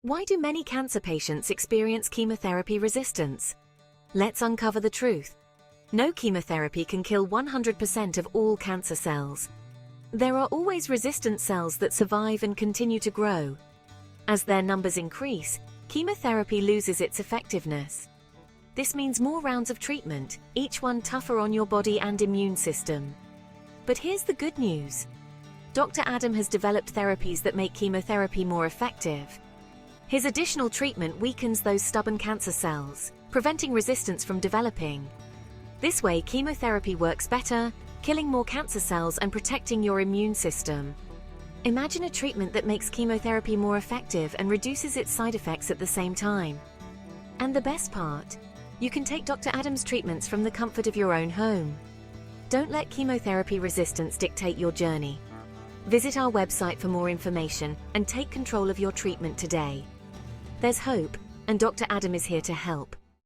Why do many cancer patients experience chemotherapy resistance? Let's uncover the truth. No chemotherapy can kill 100% of all cancer cells. There are always resistant cells that survive and continue to grow. As their numbers increase, chemotherapy loses its effectiveness. This means more rounds of treatment, each one tougher on your body and immune system. But here's the good news. Dr. Adem has developed therapies that make chemotherapy more effective. His additional treatment weakens those stubborn cancer cells, preventing resistance from developing. This way, chemotherapy works better, killing more cancer cells and protecting your immune system. Imagine a treatment that makes chemotherapy more effective and reduces its side effects at the same time. And the best part, you can take Dr. Adem's treatments from the comfort of your own home. Don't let chemotherapy resistance dictate your journey. Visit our website for more information and take control of your treatment today. There's hope, and Dr. Adem is here to help.